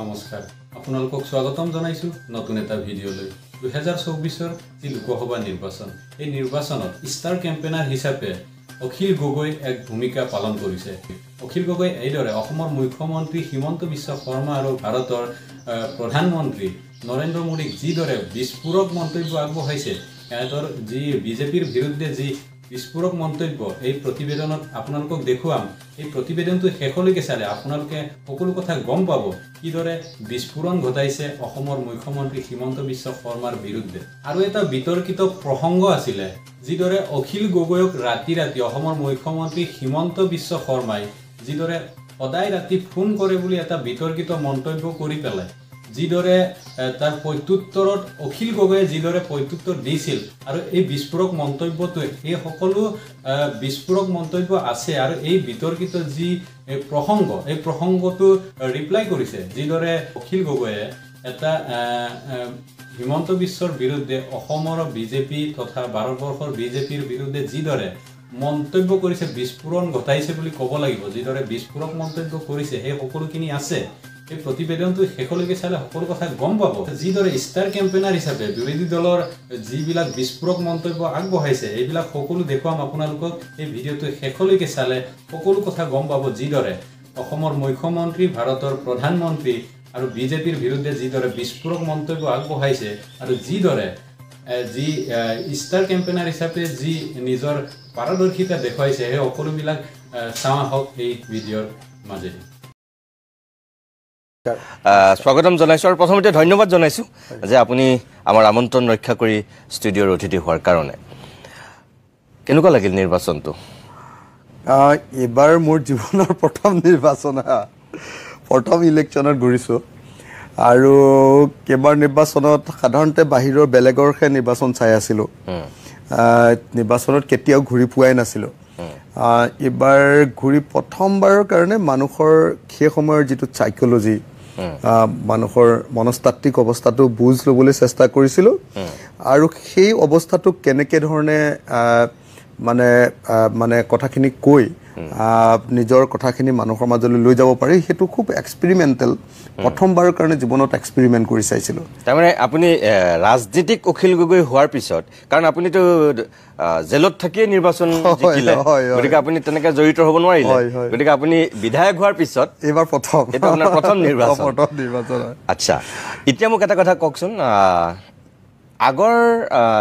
নমস্কাৰ আপোনালোকক স্বাগতম জনাইছো নতুন এটা ভিডিঅলৈ 2024 যি লোকসভা নিৰ্বাচন এই নিৰ্বাচনত ষ্টাৰ কেম্পেইনাৰ হিচাপে অখিল গগৈ এক ভূমিকা পালন কৰিছে অখিল গগৈ এইদৰে অসমৰ মুখ্যমন্ত্ৰী হিমন্ত বিশ্ব শৰ্মা আৰু ভাৰতৰ প্ৰধানমন্ত্ৰী নৰেন্দ্ৰ মোদীক যিদৰে বিস্ফোৰক মন্তব্য আগবঢ়াইছে এতৰ যি বিজেপিৰ বিৰুদ্ধে যি বিস্ফোৰক মন্তব্য এই প্ৰতিবেদনত আপোনালোকক দেখুৱাম এই প্ৰতিবেদনটো শেষলৈকে চালে আপোনালোকে সকলো কথা গম পাব কিদৰে বিস্ফোৰণ ঘটাইছে অসমৰ মুখ্যমন্ত্ৰী হিমন্ত বিশ্ব শৰ্মাৰ বিৰুদ্ধে আৰু এটা বিতৰ্কিত প্ৰসংগ আছিল যিদৰে অখিল গগৈক ৰাতি অসমৰ মুখ্যমন্ত্ৰী হিমন্ত বিশ্ব শৰ্মাই যিদৰে সদায় ৰাতি ফোন কৰে বুলি এটা বিতৰ্কিত মন্তব্য কৰি পেলাই যিদৰে তাৰ প্ৰত্যুত্তৰত অখিল গগৈয়ে যিদৰে প্ৰত্যুত্তৰ দিছিল আৰু এই বিস্ফোৰক মন্তব্যটো এই সকলো বিস্ফোৰক মন্তব্য আছে আৰু এই বিতৰ্কিত যি প্ৰসংগ এই প্ৰসংগটো ৰিপ্লাই কৰিছে যিদৰে অখিল গগৈয়ে এটা হিমন্ত বিশ্বৰ বিৰুদ্ধে অসমৰ বিজেপি তথা ভাৰতবৰ্ষৰ বিজেপিৰ বিৰুদ্ধে যিদৰে মন্তব্য কৰিছে বিস্ফোৰণ ঘটাইছে বুলি ক'ব লাগিব যিদৰে বিস্ফোৰক মন্তব্য কৰিছে সেই সকলোখিনি আছে এই প্ৰতিবেদনটো শেষলৈকে চালে সকলো কথা গম পাব যিদৰে ষ্টাৰ কেম্পেইনাৰ হিচাপে বিৰোধী দলৰ যিবিলাক বিস্ফোৰক মন্তব্য আগবঢ়াইছে এইবিলাক সকলো দেখুৱাম আপোনালোকক এই ভিডিঅ'টো শেষলৈকে চালে সকলো কথা গম পাব যিদৰে অসমৰ মুখ্যমন্ত্ৰী ভাৰতৰ প্ৰধানমন্ত্ৰী আৰু বিজেপিৰ বিৰুদ্ধে যিদৰে বিস্ফোৰক মন্তব্য আগবঢ়াইছে আৰু যিদৰে যি ষ্টাৰ কেম্পেইনাৰ হিচাপে যি নিজৰ পাৰদৰ্শিতা দেখুৱাইছে সেই সকলোবিলাক চাওঁ আহক এই ভিডিঅ'ৰ মাজেদি স্বাগতম জনাইছো আৰু প্ৰথমতে ধন্যবাদ জনাইছো যে আপুনি আমাৰ আমন্ত্ৰণ ৰক্ষা কৰি ষ্টুডিঅ'ৰ অতিথি হোৱাৰ কাৰণে কেনেকুৱা লাগিল নিৰ্বাচনটো এবাৰ মোৰ জীৱনৰ প্ৰথম নিৰ্বাচন প্ৰথম ইলেকশ্যনত ঘূৰিছোঁ আৰু কেইবাৰ নিৰ্বাচনত সাধাৰণতে বাহিৰৰ বেলেগৰহে নিৰ্বাচন চাই আছিলোঁ নিৰ্বাচনত কেতিয়াও ঘূৰি পোৱাই নাছিলোঁ এবাৰ ঘূৰি প্ৰথমবাৰৰ কাৰণে মানুহৰ সেই সময়ৰ যিটো চাইক'লজি মানুহৰ মনস্তাত্ত্বিক অৱস্থাটো বুজ ল'বলৈ চেষ্টা কৰিছিলোঁ আৰু সেই অৱস্থাটোক কেনেকৈ ধৰণে মানে মানে কথাখিনি কৈ নিজৰ কথাখিনি মানুহৰ মাজলৈ লৈ যাব পাৰি সেইটো খুব এক্সপেৰিমেণ্টেল প্ৰথমবাৰৰ কাৰণে জীৱনত এক্সপেৰিমেণ্ট কৰি চাইছিলোঁ তাৰমানে আপুনি ৰাজনীতিক অখিল গগৈ হোৱাৰ পিছত কাৰণ আপুনিতো জেলত থাকিয়ে নিৰ্বাচন জিকিলে গতিকে আপুনি তেনেকৈ জড়িত হ'ব নোৱাৰিলে গতিকে আপুনি বিধায়ক হোৱাৰ পিছত এইবাৰ প্ৰথম এইটো আপোনাৰ প্ৰথম নিৰ্বাচন আচ্ছা এতিয়া মোক এটা কথা কওকচোন আগৰ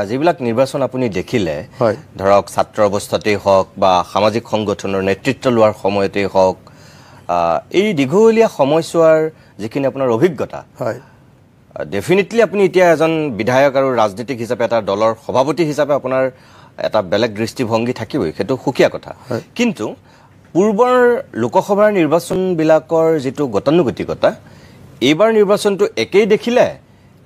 যিবিলাক নিৰ্বাচন আপুনি দেখিলে ধৰক ছাত্ৰ অৱস্থাতেই হওক বা সামাজিক সংগঠনৰ নেতৃত্ব লোৱাৰ সময়তেই হওক এই দীঘলীয়া সময়ছোৱাৰ যিখিনি আপোনাৰ অভিজ্ঞতা ডেফিনেটলি আপুনি এতিয়া এজন বিধায়ক আৰু ৰাজনীতিক হিচাপে এটা দলৰ সভাপতি হিচাপে আপোনাৰ এটা বেলেগ দৃষ্টিভংগী থাকিবই সেইটো সুকীয়া কথা কিন্তু পূৰ্বৰ লোকসভাৰ নিৰ্বাচনবিলাকৰ যিটো গতানুগতিকতা এইবাৰ নিৰ্বাচনটো একেই দেখিলে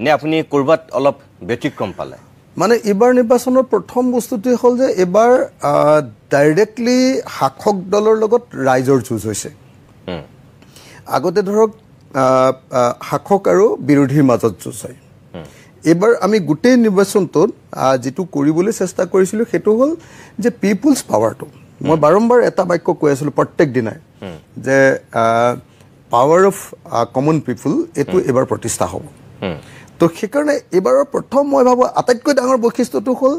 নে আপুনি ক'ৰবাত অলপ ব্যতিক্ৰম পালে মানে এইবাৰ নিৰ্বাচনৰ প্ৰথম বস্তুটোৱে হ'ল যে এইবাৰ ডাইৰেক্টলি শাসক দলৰ লগত ৰাইজৰ যুঁজ হৈছে আগতে ধৰক শাসক আৰু বিৰোধীৰ মাজত যুঁজ হয় এইবাৰ আমি গোটেই নিৰ্বাচনটোত যিটো কৰিবলৈ চেষ্টা কৰিছিলোঁ সেইটো হ'ল যে পিপুলছ পাৱাৰটো মই বাৰম্বাৰ এটা বাক্য কৈ আছিলোঁ প্ৰত্যেক দিনাই যে পাৱাৰ অফ কমন পিপুল এইটো এইবাৰ প্ৰতিষ্ঠা হ'ব তো সেইকাৰণে এইবাৰৰ প্ৰথম মই ভাবোঁ আটাইতকৈ ডাঙৰ বৈশিষ্ট্যটো হ'ল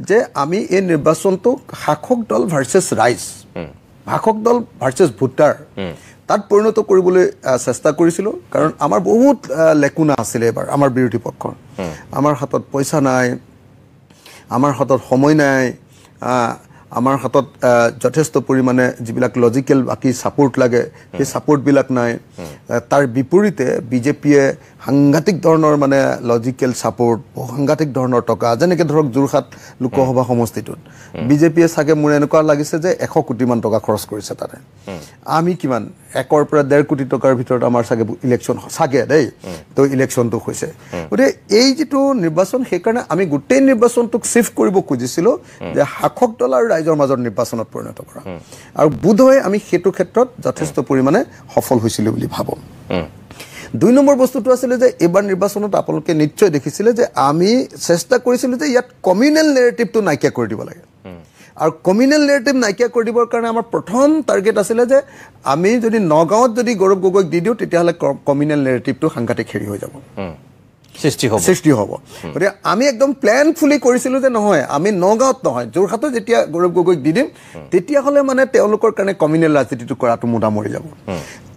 যে আমি এই নিৰ্বাচনটোক শাসক দল ভাৰ্চেছ ৰাইজ শাসক দল ভাৰ্চেছ ভোটাৰ তাত পৰিণত কৰিবলৈ চেষ্টা কৰিছিলোঁ কাৰণ আমাৰ বহুত লেকুনা আছিলে এইবাৰ আমাৰ বিৰোধী পক্ষৰ আমাৰ হাতত পইচা নাই আমাৰ হাতত সময় নাই আমাৰ হাতত যথেষ্ট পৰিমাণে যিবিলাক লজিকেল বাকী ছাপোৰ্ট লাগে সেই ছাপোৰ্টবিলাক নাই তাৰ বিপৰীতে বিজেপিয়ে সাংঘাতিক ধৰণৰ মানে লজিকেল ছাপোৰ্ট সাংঘাতিক ধৰণৰ টকা যেনেকৈ ধৰক যোৰহাট লোকসভা সমষ্টিটোত বিজেপিয়ে চাগে মোৰ এনেকুৱা লাগিছে যে 100 কোটিমান টকা খৰচ কৰিছে তাতে আমি কিমান 1 পৰা 1.5 কোটি টকাৰ ভিতৰত আমাৰ চাগে ইলেকশ্যন চাগে দেই তো ইলেকশ্যনটো হৈছে গতিকে এই যিটো নিৰ্বাচন সেইকাৰণে আমি গোটেই নিৰ্বাচনটোক চিফ্ট কৰিব খুজিছিলোঁ যে শাসক দল আৰু ৰাইজৰ মাজত নিৰ্বাচনত পৰিণত কৰা আৰু বোধহয় আমি সেইটো ক্ষেত্ৰত যথেষ্ট পৰিমাণে সফল হৈছিলোঁ বুলি ভাবোঁ 2 নম্বৰ বস্তুটো আছিলে যে এইবাৰ নিৰ্বাচনত আপোনালোকে নিশ্চয় দেখিছিলে যে আমি চেষ্টা কৰিছিলোঁ যে ইয়াত কমিউনেল নেৰেটিভটো নাইকিয়া কৰি দিব লাগে আৰু কমিউনেল নেৰেটিভ নাইকিয়া কৰি দিবৰ কাৰণে আমাৰ প্ৰথম টাৰ্গেট আছিলে যে আমি যদি নগাঁৱত যদি গৌৰৱ গগৈক দি দিওঁ তেতিয়াহ'লে কমিউনেল নেৰেটিভটো সাংঘাতিক হেৰি হৈ যাব, সৃষ্টি হ'ব। গতিকে আমি একদম প্লেনফুলি কৰিছিলোঁ যে নহয়, আমি নগাঁৱত নহয়, যোৰহাটত যেতিয়া গৌৰৱ গগৈক দি দিম তেতিয়াহ'লে মানে তেওঁলোকৰ কাৰণে কমিউনেল ৰাজনীতিটো কৰাটো মুদা মৰি যাব।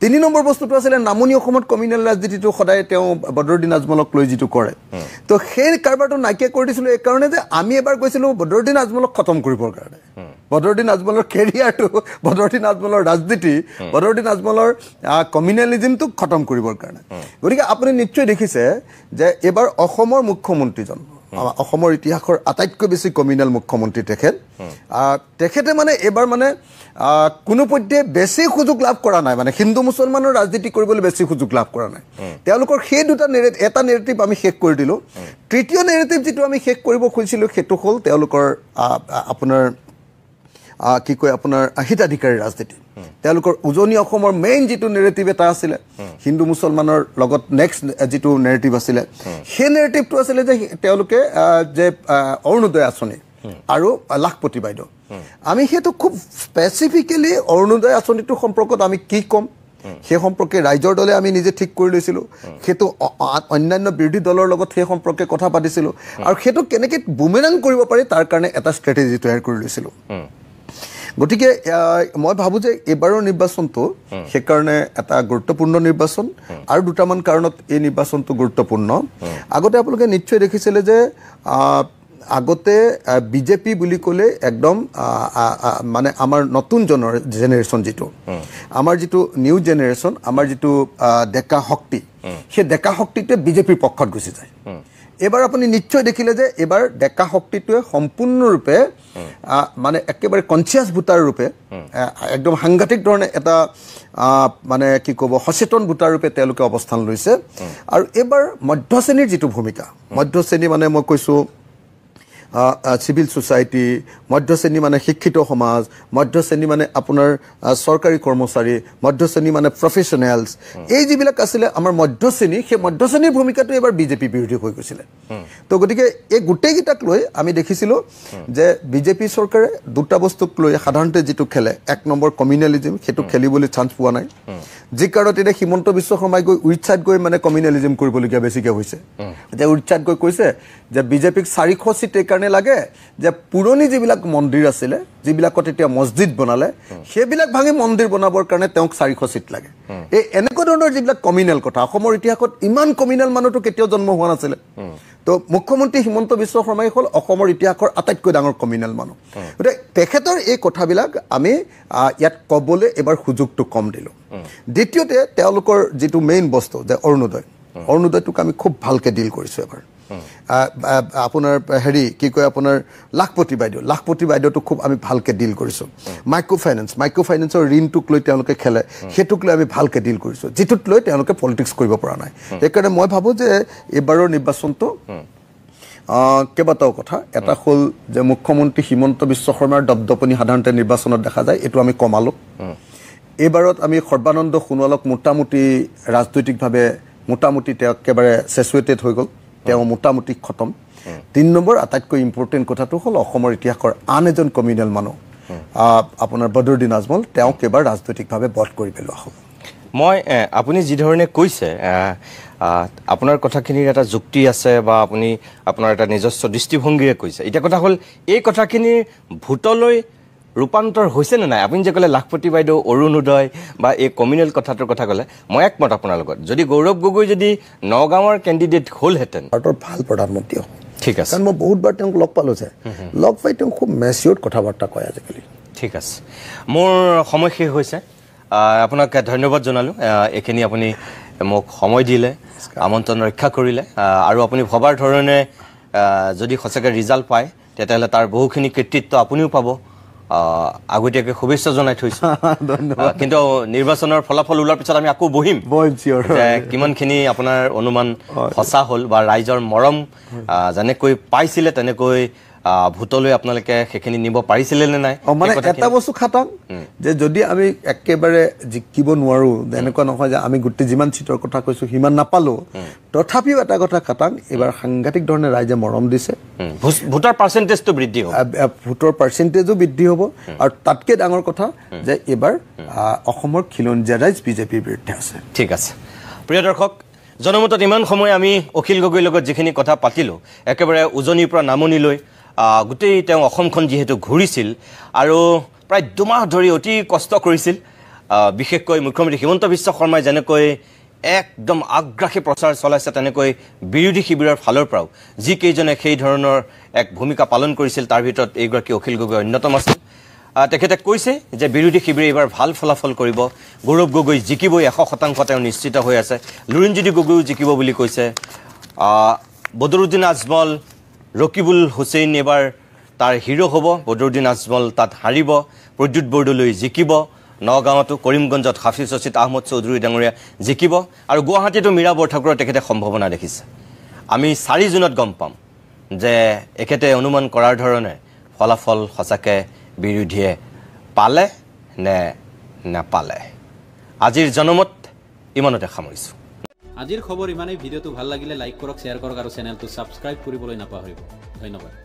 3 নম্বৰ বস্তুটো আছিলে নামনি অসমত কমিউনেল ৰাজনীতিটো সদায় তেওঁ বদৰুদ্দিন আজমলক লৈ যিটো কৰে, তো সেই কাৰবাৰটো নাইকিয়া কৰি দিছিলোঁ এইকাৰণে যে আমি এবাৰ গৈছিলোঁ বদৰুদ্দিন আজমলক খতম কৰিবৰ কাৰণে। বদৰুদ্দিন আজমলৰ কেৰিয়াৰটো, বদৰুদ্দিন আজমলৰ ৰাজনীতি, বদৰুদ্দিন আজমলৰ কমিউনেলিজিমটোক খতম কৰিবৰ কাৰণে। গতিকে আপুনি নিশ্চয় দেখিছে যে এইবাৰ অসমৰ মুখ্যমন্ত্ৰীজন, অসমৰ ইতিহাসৰ আটাইতকৈ বেছি কমিউনেল মুখ্যমন্ত্ৰী তেখেতে মানে এইবাৰ মানে কোনোপধ্যে বেছি সুযোগ লাভ কৰা নাই, মানে হিন্দু মুছলমানৰ ৰাজনীতি কৰিবলৈ বেছি সুযোগ লাভ কৰা নাই। তেওঁলোকৰ সেই দুটা এটা নেৰেটিভ আমি শেষ কৰি দিলোঁ। তৃতীয় নেৰেটিভ যিটো আমি শেষ কৰিব খুজিছিলোঁ সেইটো হ'ল তেওঁলোকৰ আপোনাৰ কি কয় আপোনাৰ হিতাধিকাৰী ৰাজনীতি। তেওঁলোকৰ উজনি অসমৰ মেইন যিটো নেৰেটিভ এটা আছিলে হিন্দু মুছলমানৰ লগত নেক্সট যিটো নেৰেটিভ আছিলে, সেই নেৰেটিভটো আছিলে যে তেওঁলোকে যে অৰুণোদয় আঁচনি আৰু লাখপতি বাইদেউ, আমি সেইটো খুব স্পেচিফিকেলি অৰুণোদয় আঁচনিটোৰ সম্পৰ্কত আমি কি ক'ম সেই সম্পৰ্কে ৰাইজৰ দলে আমি নিজে ঠিক কৰি লৈছিলোঁ। সেইটো অন্যান্য বিৰোধী দলৰ লগত সেই সম্পৰ্কে কথা পাতিছিলোঁ আৰু সেইটো কেনেকৈ বুমেৰাং কৰিব পাৰি তাৰ কাৰণে এটা ষ্ট্ৰেটেজি তৈয়াৰ কৰি লৈছিলোঁ। গতিকে মই ভাবোঁ যে এইবাৰৰ নিৰ্বাচনটো সেইকাৰণে এটা গুৰুত্বপূৰ্ণ নিৰ্বাচন আৰু দুটামান কাৰণত এই নিৰ্বাচনটো গুৰুত্বপূৰ্ণ। আগতে আপোনালোকে নিশ্চয় দেখিছিলে যে আগতে বিজেপি বুলি ক'লে একদম মানে আমাৰ নতুন জেনেৰেশ্যন যিটো, আমাৰ যিটো নিউ জেনেৰেশ্যন, আমাৰ যিটো ডেকা শক্তি, সেই ডেকা শক্তিটোৱে বিজেপিৰ পক্ষত গুচি যায়। এইবাৰ আপুনি নিশ্চয় দেখিলে যে এইবাৰ ডেকা শক্তিটোৱে সম্পূৰ্ণৰূপে মানে একেবাৰে কনচিয়াছ ভোটাৰ ৰূপে একদম সাংঘাতিক ধৰণে এটা মানে কি ক'ব সচেতন ভোটাৰ ৰূপে তেওঁলোকে অৱস্থান লৈছে। আৰু এইবাৰ মধ্যশ্ৰেণীৰ যিটো ভূমিকা, মধ্যশ্ৰেণী মানে মই কৈছোঁ চিভিল ছ'চাইটি, মধ্যশ্ৰেণী মানে শিক্ষিত সমাজ, মধ্যশ্ৰেণী মানে আপোনাৰ চৰকাৰী কৰ্মচাৰী, মধ্যশ্ৰেণী মানে প্ৰফেশ্যনেলছ, এই যিবিলাক আছিলে আমাৰ মধ্যশ্ৰেণী, সেই মধ্যশ্ৰেণীৰ ভূমিকাটো এইবাৰ বিজেপি বিৰোধী হৈ গৈছিলে। তো গতিকে এই গোটেইকেইটাক লৈ আমি দেখিছিলোঁ যে বিজেপি চৰকাৰে দুটা বস্তুক লৈ সাধাৰণতে যিটো খেলে, 1 নম্বৰ কমিউনেলিজিম, সেইটো খেলিবলৈ চান্স পোৱা নাই, যি কাৰণত এতিয়া হিমন্ত বিশ্ব শৰ্মাই গৈ উৰিষ্যাত গৈ মানে কমিউনেলিজিম কৰিবলগীয়া বেছিকৈ হৈছে। এতিয়া উৰিষ্যাত গৈ কৈছে যে বিজেপিক 400 চিট এইকাৰণে লাগে যে পুৰণি যিবিলাক মন্দিৰ আছিলে, যিবিলাকত এতিয়া মছজিদ বনালে, সেইবিলাক ভাঙি মন্দিৰ বনাবৰ কাৰণে তেওঁক 400 চিট লাগে। এই এনেকুৱা ধৰণৰ যিবিলাক কমিউনেল কথা, অসমৰ ইতিহাসত ইমান কমিউনেল মানুহটো কেতিয়াও জন্ম হোৱা নাছিলে। তো মুখ্যমন্ত্ৰী হিমন্ত বিশ্ব শৰ্মাই হ'ল অসমৰ ইতিহাসৰ আটাইতকৈ ডাঙৰ কমিউনেল মানুহ। গতিকে তেখেতৰ এই কথাবিলাক আমি ইয়াত ক'বলৈ এবাৰ সুযোগটো কম দিলোঁ। দ্বিতীয়তে তেওঁলোকৰ যিটো মেইন বস্তু যে অৰুণোদয়টোক আমি খুব ভালকৈ ডিল কৰিছোঁ এবাৰ। আপোনাৰ হেৰি কি কয় আপোনাৰ লাখপতি বাইদেউটোক খুব আমি ভালকৈ ডিল কৰিছোঁ। মাইক্ৰ' ফাইনেন্সৰ ঋণটোক লৈ তেওঁলোকে খেলে, সেইটোক লৈ আমি ভালকৈ ডিল কৰিছোঁ, যিটোক লৈ তেওঁলোকে পলিটিক্স কৰিব পৰা নাই। সেইকাৰণে মই ভাবোঁ যে এইবাৰৰ নিৰ্বাচনটো কেইবাটাও কথা, এটা হ'ল যে মুখ্যমন্ত্ৰী হিমন্ত বিশ্ব শৰ্মাৰ দপদপনি সাধাৰণতে নিৰ্বাচনত দেখা যায়, এইটো আমি কমালোঁ। এইবাৰত আমি সৰ্বানন্দ সোণোৱালক মোটামুটি ৰাজনৈতিকভাৱে তেওঁ একেবাৰে চেচুৱেটেড হৈ গ'ল, তেওঁ মোটামুটি খতম। 3 নম্বৰ আটাইতকৈ ইম্পৰ্টেণ্ট কথাটো হ'ল অসমৰ ইতিহাসৰ আন এজন কমিউনেল মানুহ আপোনাৰ বদৰুদ্দিন আজমল, তেওঁক এবাৰ ৰাজনৈতিকভাৱে বধ কৰি পেলোৱা হ'ব। মই আপুনি যিধৰণে কৈছে আপোনাৰ কথাখিনিৰ এটা যুক্তি আছে বা আপুনি আপোনাৰ এটা নিজস্ব দৃষ্টিভংগীৰে কৈছে। এতিয়া কথা হ'ল এই কথাখিনিৰ ভোটলৈ ৰূপান্তৰ হৈছে নে নাই? আপুনি যে ক'লে লাখপতি বাইদেউ, অৰুণোদয় বা এই কমিউনেল কথাটোৰ কথা ক'লে, মই একমত আপোনাৰ লগত। যদি গৌৰৱ গগৈ যদি নগাঁৱৰ কেণ্ডিডেট হ'লহেঁতেন, ভাৰতৰ ভাল প্ৰধানমন্ত্ৰী হ'ব। ঠিক আছে, কাৰণ মই বহুতবাৰ তেওঁক লগ পালোঁ যে, লগ পাই তেওঁ খুব মেচিয়ৰ্ড কথা বাৰ্তা কয় আজিকালি। ঠিক আছে, মোৰ সময় শেষ হৈছে। আপোনাক ধন্যবাদ জনালোঁ, এইখিনি আপুনি মোক সময় দিলে, আমন্ত্ৰণ ৰক্ষা কৰিলে, আৰু আপুনি ভবাৰ ধৰণে যদি সঁচাকৈ ৰিজাল্ট পায় তেতিয়াহ'লে তাৰ বহুখিনি কৃতিত্ব আপুনিও পাব। আগতীয়াকৈ শুভেচ্ছা জনাই থৈছোঁ। ধন্যবাদ। কিন্তু নিৰ্বাচনৰ ফলাফল ওলোৱাৰ পিছত আমি আকৌ বহিম, কিমানখিনি আপোনাৰ অনুমান সঁচা হ'ল বা ৰাইজৰ মৰম যেনেকৈ পাইছিলে তেনেকৈ ভোটলৈ আপোনালোকে সেইখিনি নিব পাৰিছিলে নে নাই। মানে এটা বস্তু খাটাং যে যদি আমি একেবাৰে জিকিব নোৱাৰোঁ, এনেকুৱা নহয় যে আমি গোটেই যিমান চিটৰ কথা কৈছোঁ সিমান নাপালোঁ, তথাপিও এটা কথা খাটাং, এইবাৰ সাংঘাতিক ধৰণে ৰাইজে মৰম দিছে। ভোটাৰ পাৰ্চেণ্টেজটো বৃদ্ধি হ'ব, ভোটৰ পাৰ্চেণ্টেজো বৃদ্ধি হ'ব। আৰু তাতকৈ ডাঙৰ কথা যে এইবাৰ অসমৰ খিলঞ্জীয়া ৰাইজ বিজেপিৰ বিৰুদ্ধে আছে। ঠিক আছে প্ৰিয় দৰ্শক, জনমতত ইমান সময় আমি অখিল গগৈৰ লগত যিখিনি কথা পাতিলোঁ, একেবাৰে উজনিৰ পৰা নামনিলৈ গোটেই তেওঁ অসমখন যিহেতু ঘূৰিছিল আৰু প্ৰায় 2 মাহ ধৰি অতি কষ্ট কৰিছিল, বিশেষকৈ মুখ্যমন্ত্ৰী হিমন্ত বিশ্ব শৰ্মাই যেনেকৈ একদম আগ্ৰাসী প্ৰচাৰ চলাইছে, তেনেকৈ বিৰোধী শিবিৰৰ ফালৰ পৰাও যিকেইজনে সেই ধৰণৰ এক ভূমিকা পালন কৰিছিল, তাৰ ভিতৰত এইগৰাকী অখিল গগৈ অন্যতম আছিল। তেখেতে কৈছে যে বিৰোধী শিবিৰে এইবাৰ ভাল ফলাফল কৰিব, গৌৰৱ গগৈ জিকিবই 100% তেওঁ নিশ্চিত হৈ আছে, লুৰিণজ্যোতি গগৈও জিকিব বুলি কৈছে, বদৰুদ্দিন আজমল, ৰকিবুল হুছেইন এইবাৰ তাৰ হিৰো হ'ব, বদৰুদ্দিন আজমল তাত হাৰিব, প্ৰদ্যুৎ বৰদলৈ জিকিব, নগাঁৱতো কৰিমগঞ্জত হাফিজ ৰছিদ আহমদ চৌধুৰী ডাঙৰীয়া জিকিব, আৰু গুৱাহাটীতো মীৰা বৰঠাকুৰৰ তেখেতে সম্ভাৱনা দেখিছে। আমি 4 জুনত গম পাম যে এখেতে অনুমান কৰাৰ ধৰণে ফলাফল সঁচাকৈ বিৰোধীয়ে পালে নে নাপালে। আজিৰ জনমত ইমানতে সামৰিছোঁ। আজিৰ খবৰ ইমানেই। ভিডিঅ'টো ভাল লাগিলে লাইক কৰক, শ্বেয়াৰ কৰক আৰু চেনেলটো ছাবস্ক্ৰাইব কৰিবলৈ নাপাহৰিব। ধন্যবাদ।